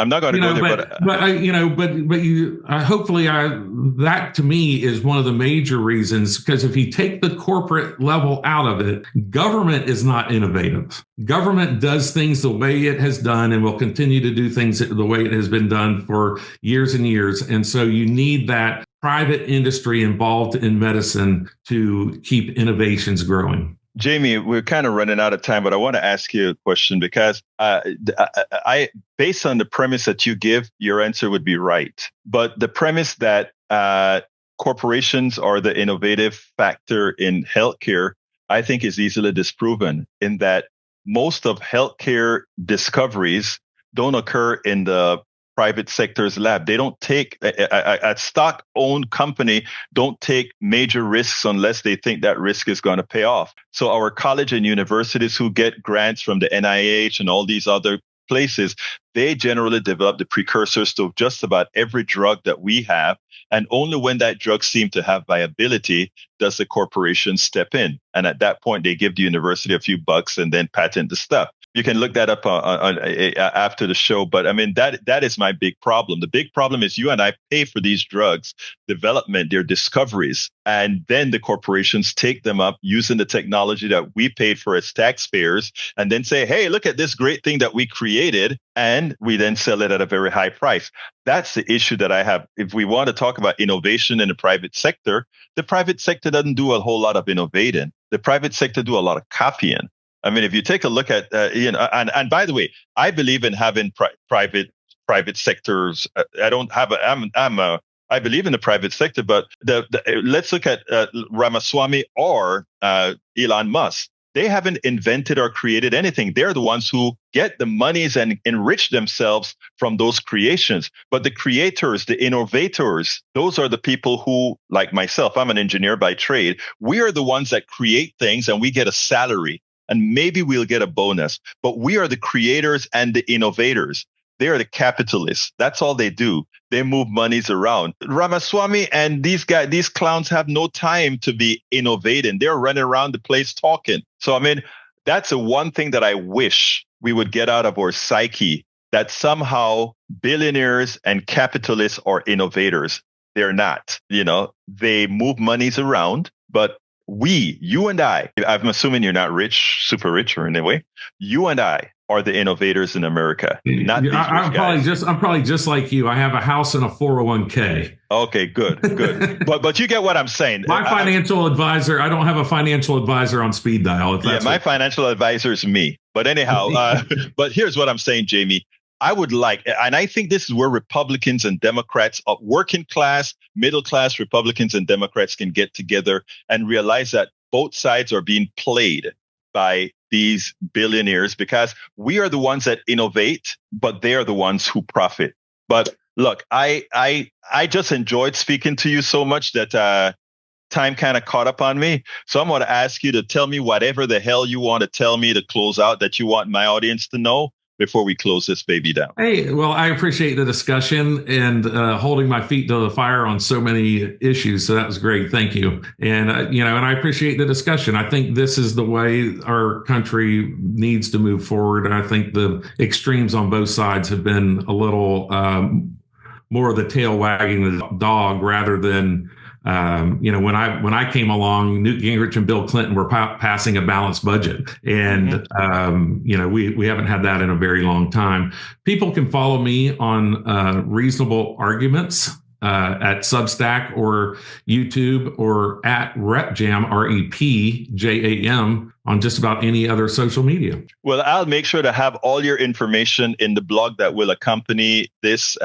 Hopefully that to me is one of the major reasons, because if you take the corporate level out of it, government is not innovative. Government does things the way it has done and will continue to do things the way it has been done for years and years. And so you need that private industry involved in medicine to keep innovations growing. Jamie, we're kind of running out of time, but I want to ask you a question, because I based on the premise that you give, your answer would be right. But the premise that corporations are the innovative factor in healthcare, I think is easily disproven, in that most of healthcare discoveries don't occur in the private sector's lab. They don't take a stock-owned company don't take major risks unless they think that risk is going to pay off. So our college and universities who get grants from the NIH and all these other places, they generally develop the precursors to just about every drug that we have. And only when that drug seems to have viability does the corporation step in. And at that point, they give the university a few bucks and then patent the stuff. You can look that up after the show. But I mean, that is my big problem. The big problem is you and I pay for these drugs development, their discoveries, and then the corporations take them up using the technology that we paid for as taxpayers, and then say, hey, look at this great thing that we created, and we then sell it at a very high price. That's the issue that I have. If we want to talk about innovation in the private sector doesn't do a whole lot of innovating. The private sector do a lot of copying. I mean, if you take a look at, and by the way, I believe in having private sectors. I believe in the private sector, but let's look at Ramaswamy or Elon Musk. They haven't invented or created anything. They're the ones who get the monies and enrich themselves from those creations. But the creators, the innovators, those are the people who, like myself, I'm an engineer by trade. We are the ones that create things and we get a salary. And maybe we'll get a bonus, but we are the creators and the innovators. They are the capitalists. That's all they do. They move monies around. Ramaswamy and these clowns have no time to be innovating. They're running around the place talking. So, I mean, that's the one thing that I wish we would get out of our psyche, that somehow billionaires and capitalists are innovators. They're not. They move monies around, but you and I'm assuming you're not rich, super rich or in any way. You and I are the innovators in America, not these rich guys. I'm probably just like you. I have a house and a 401k. Okay, good. but you get what I'm saying. My financial advisor, I don't have a financial advisor on speed dial. My financial advisor is me. But anyhow, but here's what I'm saying, Jamie. I would like, and I think this is where Republicans and Democrats, working class, middle class Republicans and Democrats can get together and realize that both sides are being played by these billionaires, because we are the ones that innovate, but they are the ones who profit. But look, I just enjoyed speaking to you so much that time kind of caught up on me. So I'm going to ask you to tell me whatever the hell you want to tell me to close out that you want my audience to know before we close this baby down. Hey, well, I appreciate the discussion and holding my feet to the fire on so many issues. So that was great. Thank you. And, and I appreciate the discussion. I think this is the way our country needs to move forward. I think the extremes on both sides have been a little more of the tail wagging the dog rather than when I came along, Newt Gingrich and Bill Clinton were passing a balanced budget, and we haven't had that in a very long time. People can follow me on Reasonable Arguments at Substack or YouTube, or at RepJam, RepJam, on just about any other social media. Well, I'll make sure to have all your information in the blog that will accompany this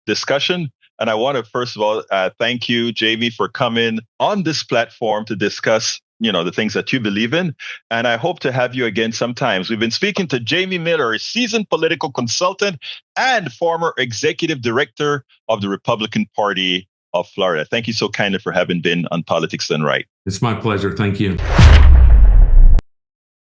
discussion. And I want to, first of all, thank you, Jamie, for coming on this platform to discuss, the things that you believe in. And I hope to have you again sometimes. We've been speaking to Jamie Miller, a seasoned political consultant and former executive director of the Republican Party of Florida. Thank you so kindly for having been on Politics Done Right. It's my pleasure. Thank you.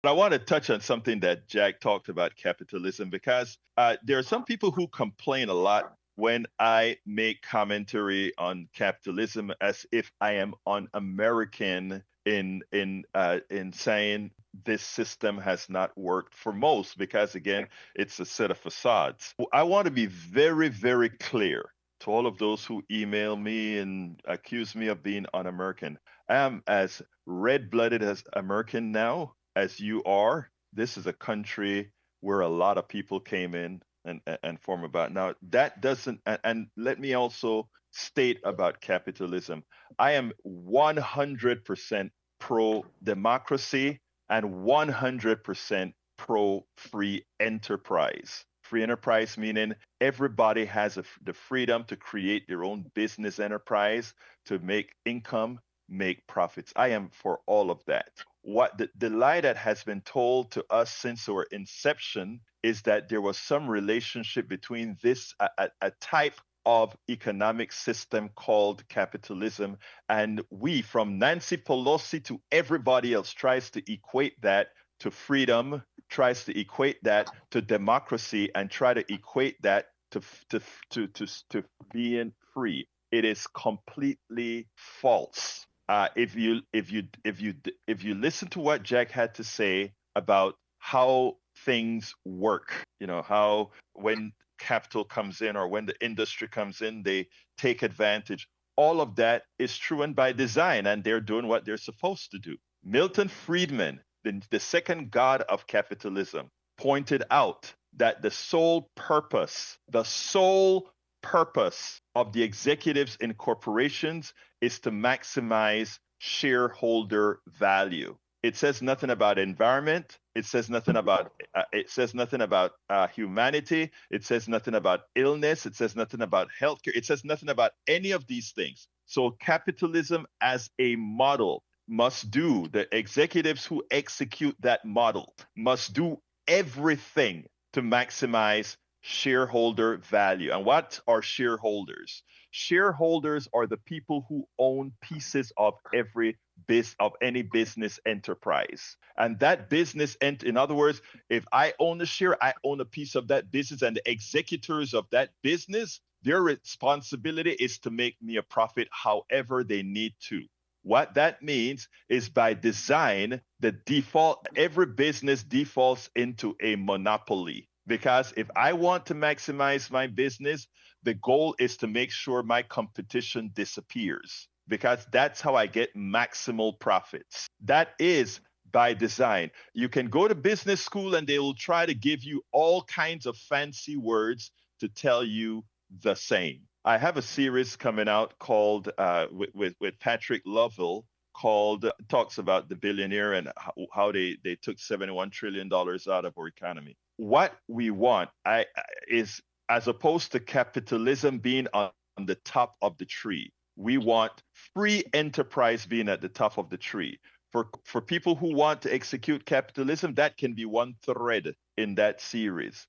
I want to touch on something that Jack talked about, capitalism, because there are some people who complain a lot when I make commentary on capitalism as if I am un-American in saying this system has not worked for most, because again, it's a set of facades. I want to be very, very clear to all of those who email me and accuse me of being un-American. I am as red-blooded as American now as you are. This is a country where a lot of people came in and form about. Now, that doesn't, and let me also state about capitalism. I am 100% pro-democracy and 100% pro-free enterprise. Free enterprise meaning everybody has the freedom to create their own business enterprise, to make income, make profits. I am for all of that. What the lie that has been told to us since our inception is that there was some relationship between this, a type of economic system called capitalism, and we, from Nancy Pelosi to everybody else, tries to equate that to freedom, tries to equate that to democracy, and try to equate that to being free. It is completely false. If you listen to what Jack had to say about how things work. How when capital comes in or when the industry comes in, they take advantage. All of that is true and by design, and they're doing what they're supposed to do. Milton Friedman, the second god of capitalism, pointed out that the sole purpose of the executives in corporations is to maximize shareholder value. It says nothing about environment. It says nothing about humanity. It says nothing about illness. It says nothing about healthcare. It says nothing about any of these things. So capitalism as a model must do, the executives who execute that model must do everything to maximize shareholder value. And what are shareholders? Shareholders are the people who own pieces of any business enterprise. And that business, in other words, if I own a share, I own a piece of that business, and the executors of that business, their responsibility is to make me a profit however they need to. What that means is by design, every business defaults into a monopoly. Because if I want to maximize my business, the goal is to make sure my competition disappears, because that's how I get maximal profits. That is by design. You can go to business school and they will try to give you all kinds of fancy words to tell you the same. I have a series coming out called with Patrick Lovell talks about the billionaire and how they took $71 trillion out of our economy. What we want is, as opposed to capitalism being on the top of the tree, we want free enterprise being at the top of the tree. For people who want to execute capitalism, that can be one thread in that series,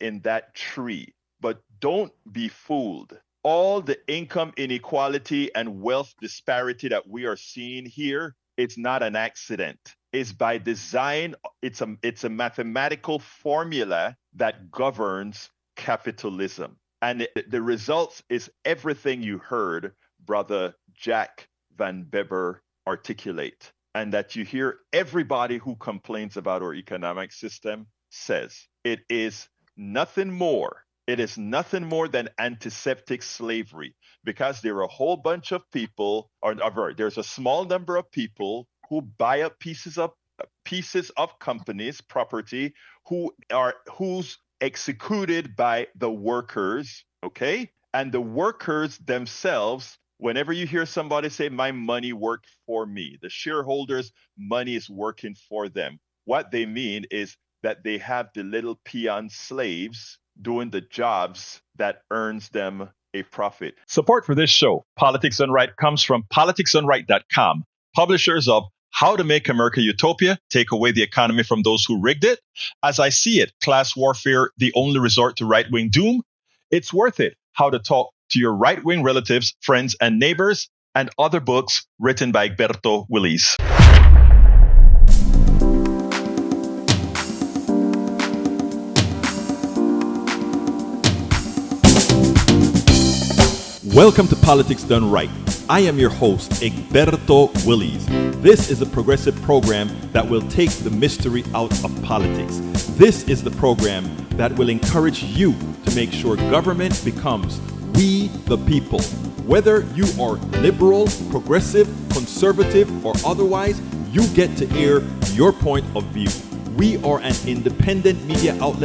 in that tree. But don't be fooled. All the income inequality and wealth disparity that we are seeing here, it's not an accident. It's by design. It's a mathematical formula that governs capitalism. And the results is everything you heard Brother Jack Van Beber articulate, and that you hear everybody who complains about our economic system says. It is nothing more. It is nothing more than antiseptic slavery, because there are a whole bunch of people, there's a small number of people who buy up pieces of companies' property who's executed by the workers, okay? And the workers themselves, whenever you hear somebody say, my money worked for me, the shareholders' money is working for them, what they mean is that they have the little peon slaves doing the jobs that earns them a profit. Support for this show, Politics Done Right, comes from politicsdoneright.com, publishers of How to Make America Utopia, Take Away the Economy from Those Who Rigged It, As I See It, Class Warfare, The Only Resort to Right-Wing Doom, It's Worth It, How to Talk to Your Right-Wing Relatives, Friends, and Neighbors, and other books written by Egberto, Willies. Welcome to Politics Done Right. I am your host, Egberto Willies. This is a progressive program that will take the mystery out of politics. This is the program that will encourage you to make sure government becomes we the people. Whether you are liberal, progressive, conservative, or otherwise, you get to air your point of view. We are an independent media outlet